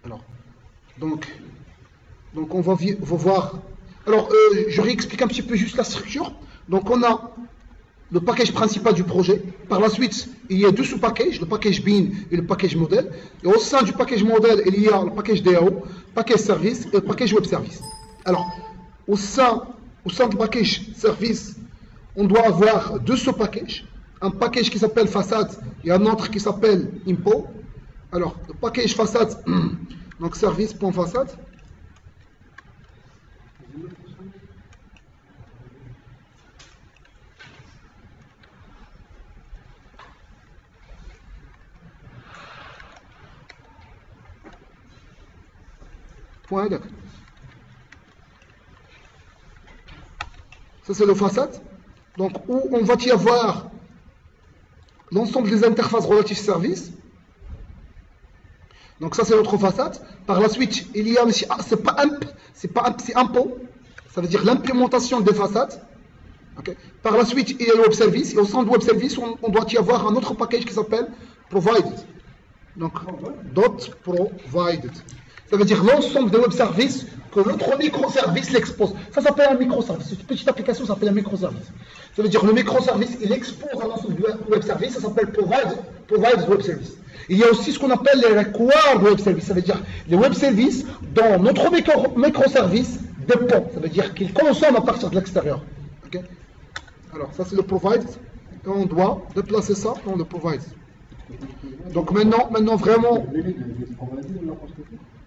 Alors, donc on va voir. Alors, je réexplique un petit peu juste la structure. Donc, on a le package principal du projet. Par la suite, il y a deux sous-packages, le package Bean et le package modèle. Et au sein du package modèle, il y a le package DAO, package service et le package web service. Alors, au sein du package service, on doit avoir deux sous-packages. Un package qui s'appelle façade et un autre qui s'appelle impôt. Alors, le package façade, donc service.façade. Point d'accord. Ça c'est le façade. Donc où on va y avoir l'ensemble des interfaces relatives service. Donc ça c'est notre façade. Par la suite, il y a, c'est pas AMP, c'est impôt. Ça veut dire l'implémentation des façades. Okay. Par la suite, il y a le web service. Et au sein du web service, on doit y avoir un autre package qui s'appelle provided. Donc dot provided. Ça veut dire l'ensemble des web services que notre microservice l'expose. Ça s'appelle un microservice. Cette petite application s'appelle un microservice. Ça veut dire le microservice, il expose un ensemble de web service. Ça s'appelle provided web service. Il y a aussi ce qu'on appelle les required web service. Ça veut dire les web services dont notre microservice dépend. Ça veut dire qu'il consomme à partir de l'extérieur. Okay. Alors ça c'est le provided. Et on doit déplacer ça dans le provided. Donc maintenant vraiment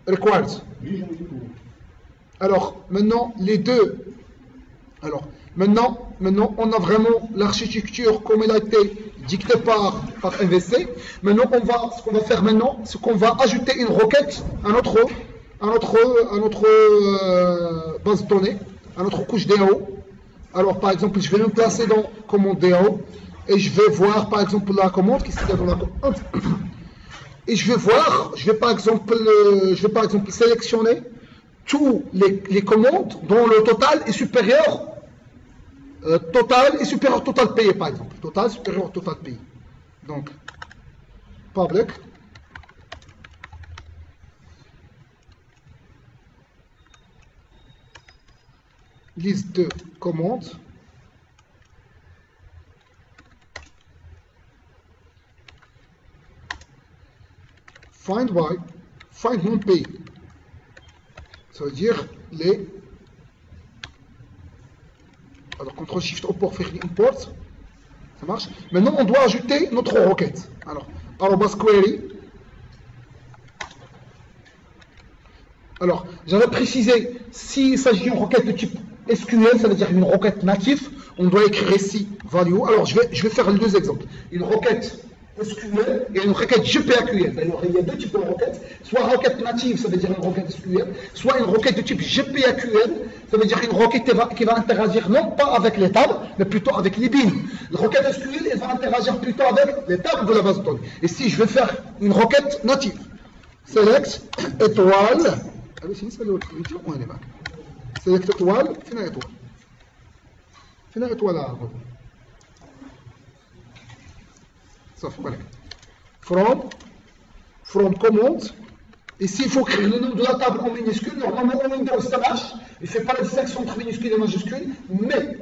required. Alors maintenant les deux. Alors maintenant on a vraiment l'architecture comme elle a été dictée par MVC. Maintenant ce qu'on va faire maintenant, c'est qu'on va ajouter une requête à notre base de données, à notre couche DAO. Alors par exemple, je vais me placer dans commande DAO et je vais voir par exemple la commande qui se trouve dans la commande. Et je vais par exemple sélectionner tous les commandes dont le total est supérieur total payé par exemple. Total supérieur total payé. Donc, public. Liste de commandes. Find by, find non pay. Ça veut dire les. Alors, CTRL SHIFT import, faire import. Ça marche. Maintenant, on doit ajouter notre requête. Alors, arrobas query. Alors, j'avais précisé, s'il s'agit d'une requête de type SQL, ça veut dire une requête native, on doit écrire ici value. Alors, je vais faire les deux exemples. Une requête SQL et une requête GPAQL. Alors, il y a deux types de requêtes. Soit requête native, ça veut dire une requête SQL, soit une requête de type GPAQL, ça veut dire une requête qui va interagir non pas avec les tables, mais plutôt avec les bins. La requête SQL, elle va interagir plutôt avec les tables de la base de données. Et si je vais faire une requête native, select étoile. Allez, c'est ça le vidéo ou un évac. Select étoile, fina étoile. Fina étoile là. Ça fait voilà. From command. Ici, il faut créer le nom de la table en minuscule. Normalement, en Windows, ça marche. Il ne fait pas la distinction entre minuscule et majuscule. Mais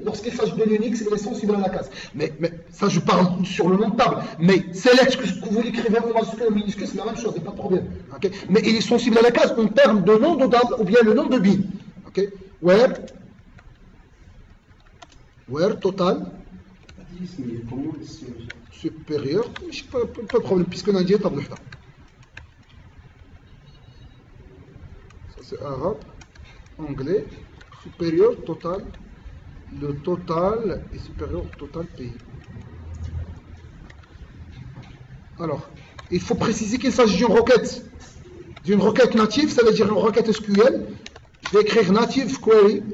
lorsqu'il s'agit de Linux, il est sensible à la case. Mais ça, je parle sur le nom de table. Mais select, que vous l'écrivez en majuscule ou en minuscule, c'est la même chose, il n'y a pas de problème. Okay? Mais il est sensible à la case en termes de nom de table ou bien le nom de bin. Okay? Where total supérieur. Je n'ai pas de problème, puisqu'on a dit table de ça. C'est arabe, anglais, supérieur, total. Le total est supérieur au total payé. Alors, il faut préciser qu'il s'agit d'une requête native, ça veut dire une requête SQL. Je vais écrire native query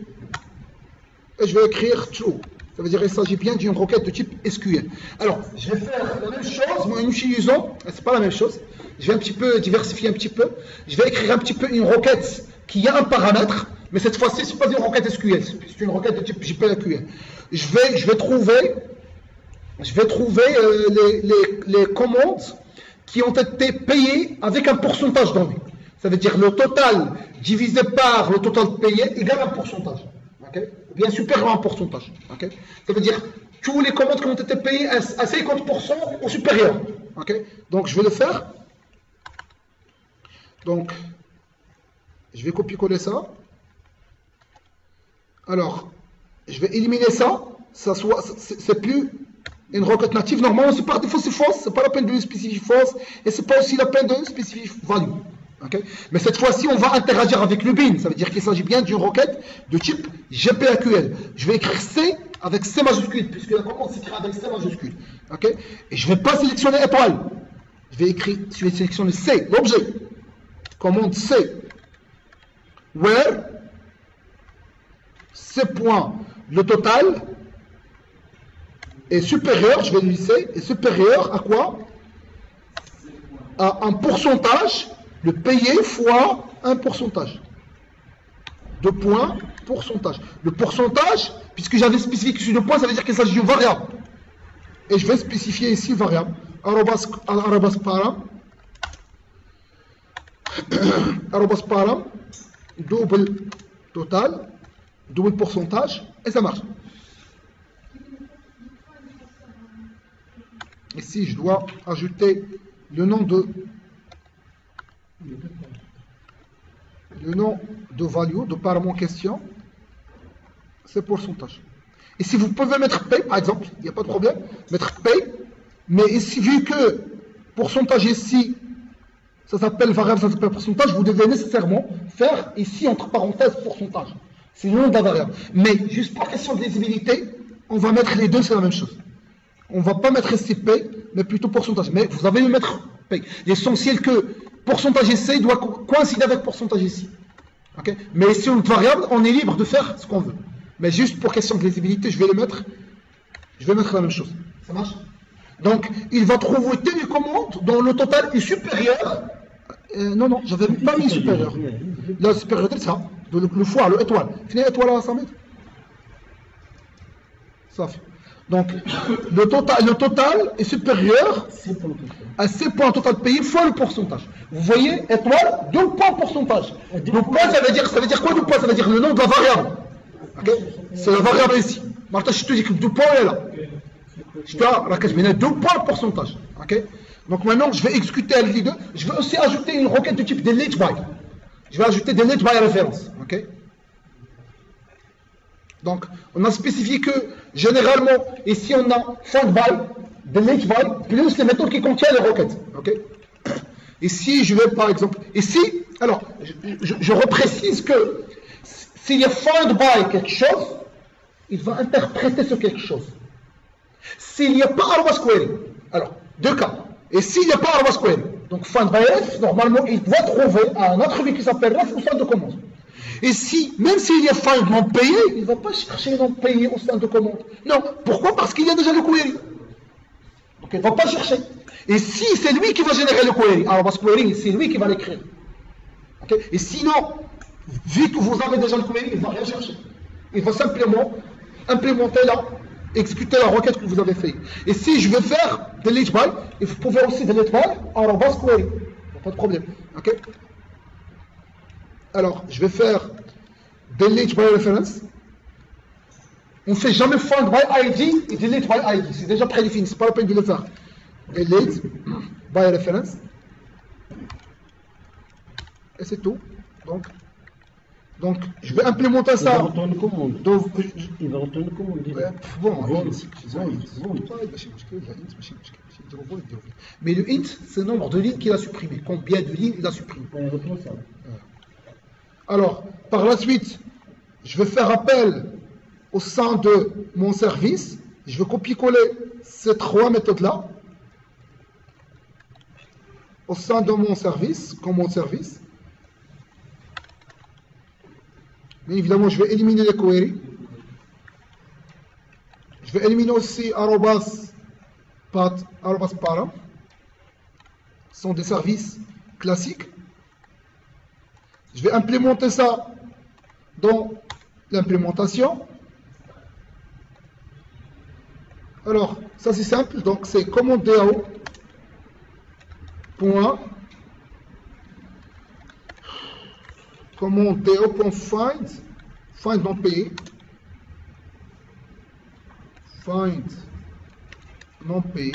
et je vais écrire true. Ça veut dire qu'il s'agit bien d'une requête de type SQL. Alors, je vais faire la même chose, mais en utilisant, c'est pas la même chose, je vais un petit peu diversifier un petit peu. Je vais écrire un petit peu une requête qui a un paramètre, mais cette fois-ci, ce n'est pas une requête SQL, c'est une requête de type JPAQL. Je vais trouver les commandes qui ont été payées avec un pourcentage donné. Ça veut dire le total divisé par le total payé égale un pourcentage. Okay? Ou bien supérieur à un pourcentage. Okay? Ça veut dire tous les commandes qui ont été payées à 50% ou supérieur. Okay? Donc je vais le faire. Donc je vais copier-coller ça. Alors je vais éliminer ça. C'est plus une requête native. Normalement, c'est par défaut, c'est false. C'est pas la peine de spécifier false. Et c'est pas aussi la peine de spécifier value. Okay? Mais cette fois-ci, on va interagir avec le bin. Ça veut dire qu'il s'agit bien d'une requête de type GPAQL. Je vais écrire C avec C majuscule, puisque la commande s'écrit avec C majuscule. Okay? Et je ne vais pas sélectionner étoile. Je vais sélectionner C, l'objet. Commande C. Where C point, le total est supérieur, je vais lui C, est supérieur à quoi? À un pourcentage, le payé fois un pourcentage. 2 points, pourcentage. Le pourcentage, puisque j'avais spécifié que sur 2 points, ça veut dire qu'il s'agit d'une variable. Et je vais spécifier ici variable. Arrobas param. Arrobas param. Double total. Double pourcentage. Et ça marche. Ici, je dois ajouter le nom de value, de param en question, c'est pourcentage. Et si vous pouvez mettre pay, par exemple, il n'y a pas de problème, mettre pay, mais ici, vu que pourcentage ici, ça s'appelle variable, ça s'appelle pourcentage, vous devez nécessairement faire ici, entre parenthèses, pourcentage. C'est le nom de la variable. Mais, juste pour question de lisibilité, on va mettre les deux, c'est la même chose. On ne va pas mettre ici pay, mais plutôt pourcentage. Mais vous avez le mettre pay. L'essentiel que pourcentage ici doit coïncider avec pourcentage ici. Okay? Mais si on est variable, on est libre de faire ce qu'on veut. Mais juste pour question de lisibilité, je vais mettre la même chose. Ça marche? Donc, il va trouver telle commande dont le total est supérieur. Non, j'avais pas mis supérieur. La supériorité, c'est ça. Le fois, le étoile. Fini étoile à 100 mètres. Ça fait. Donc, le total est supérieur à 6 points total payé fois le pourcentage. Vous voyez, étoile, 2 points pourcentage. 2 points, ça veut dire quoi 2 points? Ça veut dire le nom de la variable. Okay? C'est la variable ici. Maintenant, je te dis que 2 points est là. Je te 2 points pourcentage. Okay? Donc maintenant, je vais exécuter les deux. Je vais aussi ajouter une requête de type delete by. Je vais ajouter delete by référence. Okay? Donc, on a spécifié que, généralement, ici, on a find by, delete by, plus les méthodes qui contiennent les requêtes. Okay? Ici, je vais, par exemple, ici, alors, je reprécise que, s'il y a find by quelque chose, il va interpréter ce quelque chose. S'il n'y a pas arrobas query, alors, 2 cas. Et s'il n'y a pas arrobas query, donc find by ref, normalement, il doit trouver un attribut qui s'appelle ref au sein de commande. Et si, même s'il y a find non payé, il ne va pas chercher non payé au sein de commande. Non, pourquoi? Parce qu'il y a déjà le query. Donc il ne va pas chercher. Et si c'est lui qui va générer le query, arrobas query, c'est lui qui va l'écrire. Okay? Et sinon, vu que vous avez déjà le query, il ne va rien chercher. Il va simplement implémenter exécuter la requête que vous avez faite. Et si je veux faire delete by, et vous pouvez aussi delete by arrobas query. Il n'y a pas de problème. Okay? Alors, je vais faire delete by reference. On ne fait jamais find by ID et delete by ID. C'est déjà prédéfini, c'est pas la peine de le faire. Delete by reference. Et c'est tout. Donc, je vais implémenter ça. Il va retourner une commande. Il va retourner une commande. Mais le int, c'est le nombre de lignes qu'il a supprimé. Combien de lignes il a supprimé. Alors, par la suite, je vais faire appel au sein de mon service. Je vais copier-coller ces 3 méthodes-là au sein de mon service, commande service. Bien évidemment, je vais éliminer les queries. Je vais éliminer aussi arrobas param. Ce sont des services classiques. Je vais implémenter ça dans l'implémentation. Alors, ça c'est simple. Donc, c'est commande DAO. Point. commande do.find, find non payé, find non payé.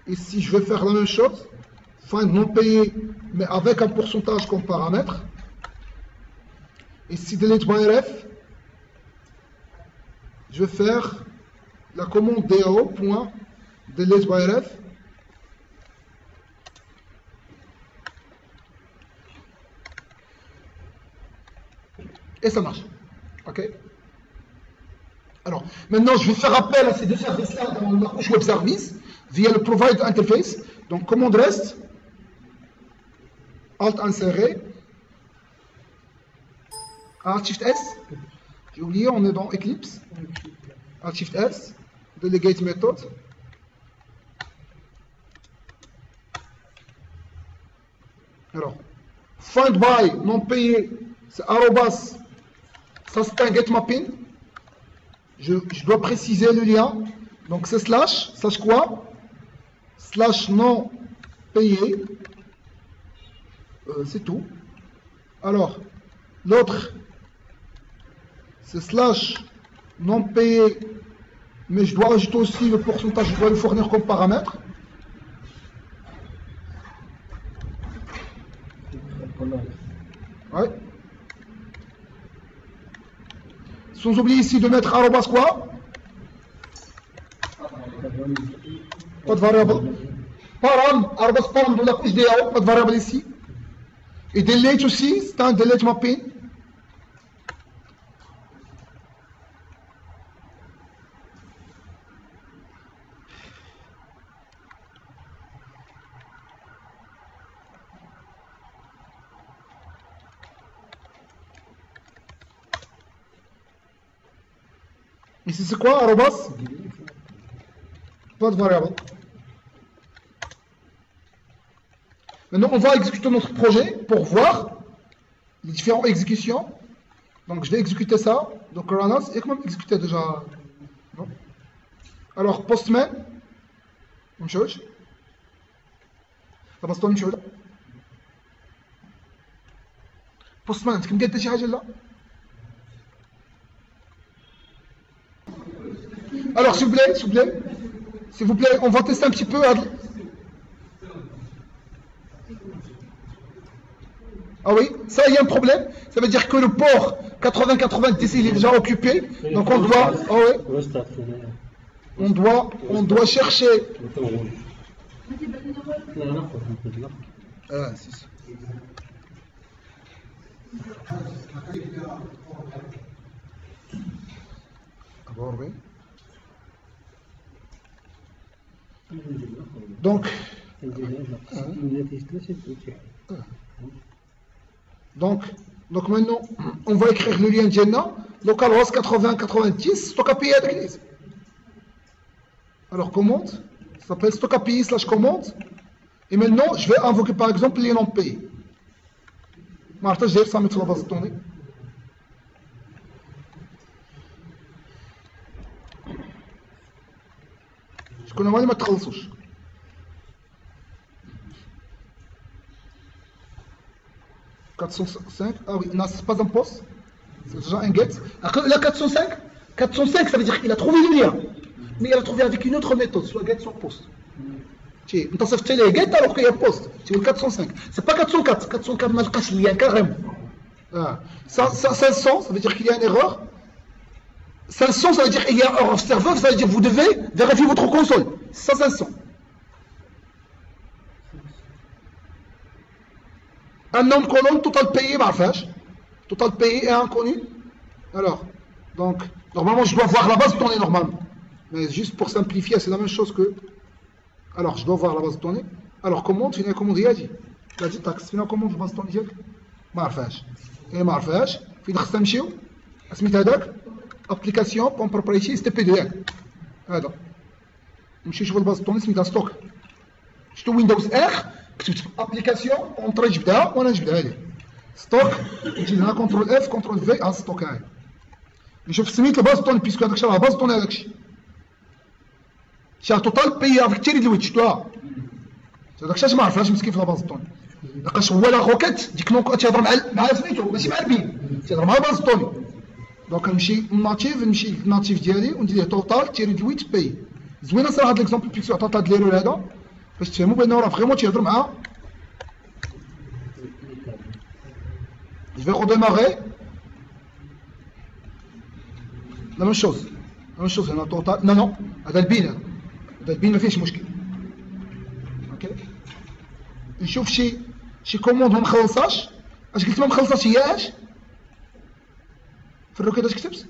Ici, je vais faire la même chose, find non payé, mais avec un pourcentage comme paramètre. Ici, delete by ref, je vais faire la commande do.delete by ref. Et ça marche. Ok. Alors, maintenant, je vais faire appel à ces deux services-là dans la couche web service via le provide interface. Donc, commande rest, alt inséré, alt shift S. J'ai oublié, on est dans Eclipse. Alt shift S, delegate method. Alors, find by non payé, c'est arrobas. Ça, c'est un get mapping. Je dois préciser le lien. Donc, c'est slash quoi? Slash non payé. C'est tout. Alors, l'autre, c'est slash non payé. Mais je dois rajouter aussi le pourcentage. Je dois le fournir comme paramètre. Ouais. Sans oublier ici de mettre arrobas quoi? Pas de variable. Param, arrobas param de la couche DAO, pas de variable ici. Et delete aussi, c'est un delete mapping. Ici c'est quoi, arrobas? Pas de variable. Maintenant on va exécuter notre projet pour voir les différentes exécutions. Donc je vais exécuter ça. Donc runners, et comment exécuter déjà? Non. Alors postman, même chose. Ça passe pas même chose. Postman, est-ce que vous avez شي حاجة là? Alors, s'il vous plaît, on va tester un petit peu. Ah oui, ça, il y a un problème. Ça veut dire que le port 80-90, il est déjà occupé. Donc, on doit. Ah oui. On doit chercher. Ah, c'est ça. Donc maintenant, on va écrire le lien Jenna, localhost 80-90, stock API adresse. Alors commande, ça s'appelle stock API / commande. Et maintenant, je vais invoquer par exemple les non payés. Martha, je vais ça mettre la base de données. كنا مالي ما تخلصوش. Ah oui, non, c'est pas un poste, c'est déjà un get. Là, 405, ça veut dire qu'il a trouvé le lien, mais il a trouvé avec une autre méthode, soit get, soit post. Tu as fait les get alors qu'il y a post. Tu veux le 405. C'est pas 404. 404, mal cache le lien carrément. 500, ça veut dire qu'il y a une erreur. 500, ça veut dire qu'il y a un erreur serveur, ça veut dire que vous devez vérifier votre console. Ça, 500. Un nom de colonne, total payé, total payé et inconnu. Alors, donc, normalement, je dois voir la base de données normalement. Mais juste pour simplifier, c'est la même chose que. Alors, je dois voir la base de données. Alors, commande, فينا commande ياجي. تاجي تاكس فينا commande la base de données ديالك. ما عرفهاش. إيه ما عرفهاش. فين خصنا نمشيو؟ سميت هذاك application pour propriété STP ديالك. هذا. نمشي نشوف الباز دوني سميتها ستوك. شفتو ويندوز اخ كتبت ابليكاسيون اونطري جبدها وانا نجبدها ليه. ستوك نجي هنا كونترول اف كونترول في ها ستوك هاي. نشوف سميت الباز دوني بيسكو هذاك الشيء راه باز دوني هذاك الشيء. شي توتال بي افيك تيري دو شفتوها. هذاك الشيء ما عرفهاش مسكين في لا باز دوني. لقاش هو لا روكيت ديك نونك تيهضر مع سميتو ماشي مع البين، تيهضر مع باز طوني. دونك نمشي ناتيف، نمشي للناتيف ديالي وندير ليه توتال تيري دويت باي. زوينه صراحه هاد ليكزومبل بيكسو عطات هاد ليرور هذا باش تفهموا بانه راه فريمون تيهضر مع. Je vais redémarrer. La même chose. La même chose هنا توتال. Non non هذا البين، هذا البين ما فيهش مشكل. اوكي نشوف شي كوموند ما مخلصاش. اش قلت ما مخلصاش هي اش في الروكيت؟ اش كتبت؟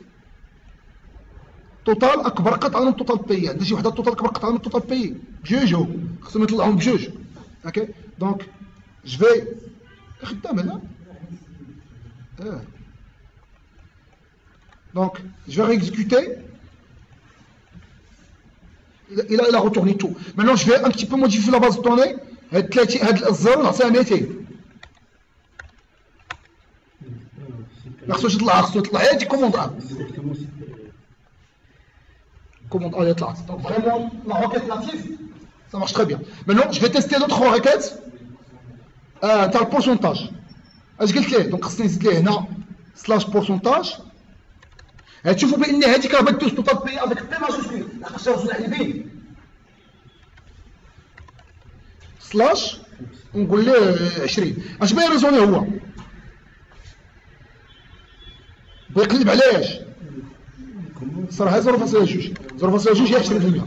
توتال اكبر قطعه من توتال بي. عندنا شي وحده توتال اكبر قطعه من توتال بي بجوج، خصهم يطلعوهم بجوج. اوكي دونك جو في خدام هنا. Donc, je vais réexécuter. Il a retourné tout. Maintenant, je vais un petit peu modifier la base de données. هاد الزر نعطيها 200. ما خصوش يطلع هي دي كوموند A. Commande A est là. Donc vraiment, la requête native, ça marche très bien. Maintenant, je vais tester l'autre requête. T'as le pourcentage. اش قلت ليه؟ دونك خصني نزيد ليه هنا سلاش بورسونتاج. تشوفوا بان هذيك راه بدوز توتال بي افيك بي ماجوسكول لحقاش راه على البي سلاش ونقول ليه 20. اش بغا يريزوني هو؟ بغا يقلب على اش؟ صراحه 0.2 0.2 هي 20%.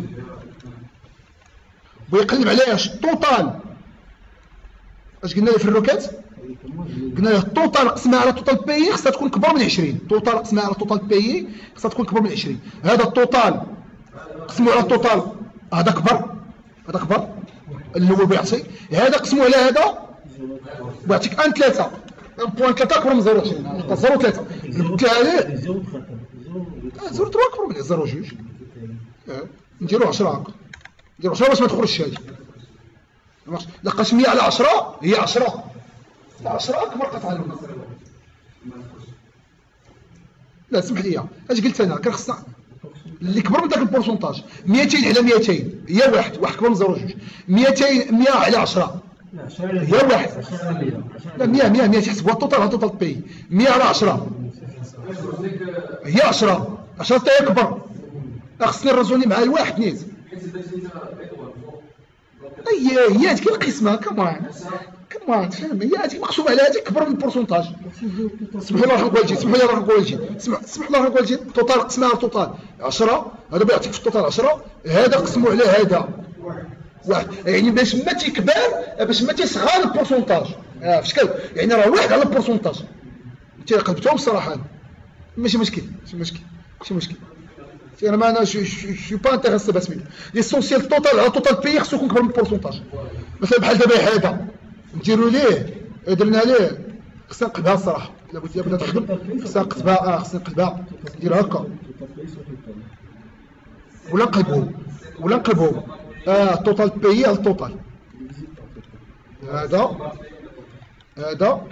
بغا يقلب على اش؟ توتال. اش قلنا ليه في الروكيت؟ قلنا له التوتال قسمها على توتال بي خصها تكون كبر من 20. توتال قسمها على توتال بي خصها تكون كبر من 20. هذا التوتال قسموه على التوتال هذا كبر، هذا كبر اللي هو بيعطي. هذا قسموه على هذا بيعطيك 1.3 1.3 اكبر من 0.20 0.3 جبت عليه 0.3 اكبر من 0.2. نديرو 10 هكا، نديرو 10 باش ما تخرجش هذه. لقاش 100 على 10 هي 10 اكبر قطعه منها. لا سمح لي اش قلت انا؟ كان خصنا اللي كبر من داك البورسونتاج 200 على 200 هي واحد كبر من 0.2. 200 100 على 10 هي واحد. لا 100 تحسبوها التوتال على توتال بي. 100 على 10 هي 10 حتى هي كبر. خصني نرزوني مع الواحد نيت. هي هذيك القسمه كمان تفهم. هي هذيك مقسومه على هذيك كبر من البورسونتاج. سمح لي نروح نقول لك التوتال قسمها على التوتال 10. هذا بيعطيك في التوتال 10. هذا قسموا على هذا واحد. يعني باش ما تيكبر باش ما تيصغر البورسونتاج. في شكل يعني راه واحد على البورسونتاج. انت قلبتهم الصراحه ماشي مشكل. انا شو با انتريسي بس منه. ليسونسيال توتال على توتال بي خصو يكون كبر من البورسونتاج. مثلا بحال دابا هذا نديرو ليه درنا ليه خصنا نقلبها الصراحه. الا قلت لي بدا تخدم خصنا نقلبها. خصنا نقلبها ندير هكا ولا نقلبوه توتال بي على التوتال. هذا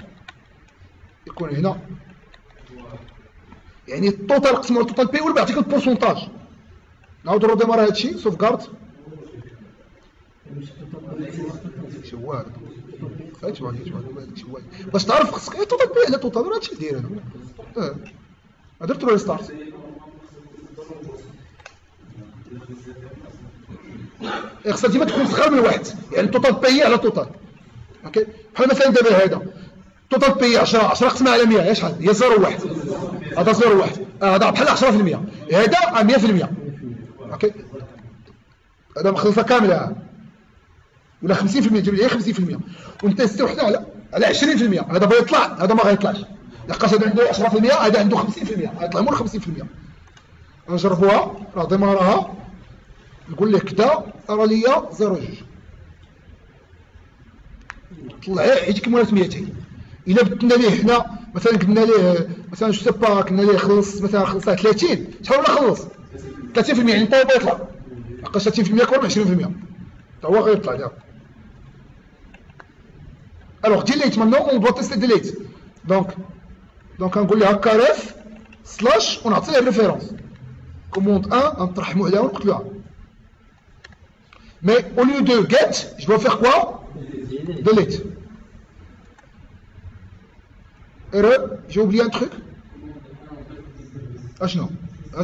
يكون هنا يعني التوتال قسمو على التوتال بي ولا بيعطيك البورسونتاج. نعاودو رديمار هادشي سوف كارد شوال باش تعرف خصك توتال بي على توتال. هادشي اللي داير انا درت له ريستارت. خصها ديما تكون صغر من واحد. يعني توتال بي على توتال. اوكي بحال مثلا دابا هذا توتال بي 10 قسمها على 100 هي شحال؟ هي 0.1. هذا 0.1 هذا بحال 10%. هذا 100%. اوكي هذا مخلصه كامله ولا 50% دير لي 50% ونتيستي وحده على 20%. هذا بغا يطلع هذا ما غيطلعش لقاش هذا عنده 10% هذا عنده 50%. غيطلع مول 50%. نجربوها راه ضمارها نقول لك كدا راه ليا 0.2 طلع يجيك مولات 200. الا بدلنا ليه هنا مثلا قلنا ليه مثلا جو سي با قلنا ليه خلص مثلا خلصها 30 شحال ولا خلص 30% يعني الطوبه يطلع لقاش 30% كبر من 20% حتى هو غيطلع دابا. الوغ ديليت مانو اون دو تيستي ديليت. دونك غنقول لها كاريف سلاش ونعطي ليه الريفيرونس كوموند 1 نطرحمو عليها ونقتلوها. مي او ليو دو جيت جو دو فيغ كوا ديليت. j'ai oublié un truc. اشنو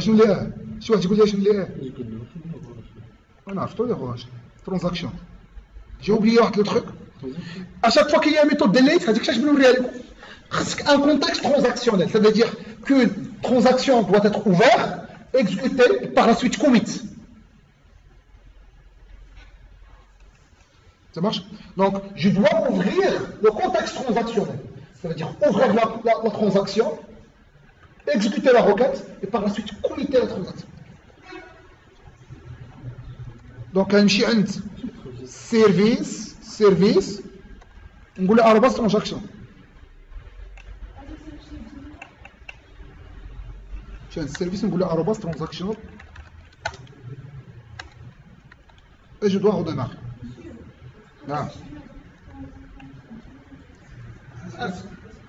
اللي شو واحد يقول لي اشنو اللي انا عرفتو لي خويا ترانزاكشن j'ai oublié واحد لو truc. À chaque fois qu'il y a une méthode delete, c'est-à-dire que je vais vous dire un contexte transactionnel, c'est-à-dire qu'une transaction doit être ouverte, exécutée, et par la suite commit. Ça marche? Donc, je dois ouvrir le contexte transactionnel, c'est-à-dire ouvrir la transaction, exécuter la requête, et par la suite committer la transaction. Donc, غنمشي عند service نقول له arobase transaction. عند السيرفيس نقول له arobase transaction et je dois redémarrer. Non.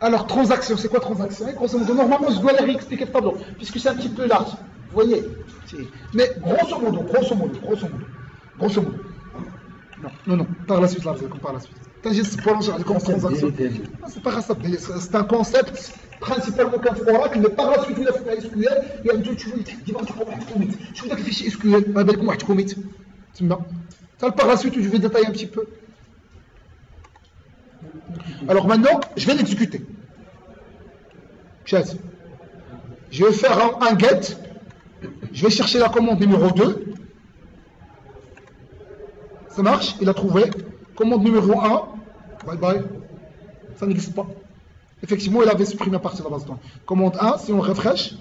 Alors, transaction, c'est quoi transaction? Grosso modo, normalement, je dois les réexpliquer le tableau, puisque c'est un petit peu large. Vous voyez? Mais grosso modo. Non, par la suite, là, vous allez par la suite. Transaction. C'est pas grave, c'est un concept principalement qu'un oracle, mais par la suite, il a fait SQL, il y a deux choses, il va faire un commit. Je vous dis que le fichier SQL, avec moi, je commit. Par la suite, je vais détailler un petit peu. Alors maintenant, je vais l'exécuter. Je vais faire un get. Je vais chercher la commande numéro 2. Ça marche, il a trouvé. Commande numéro 1. Bye bye. Ça n'existe pas. Effectivement, il avait supprimé à partir de la base. Commande 1, si on refresh.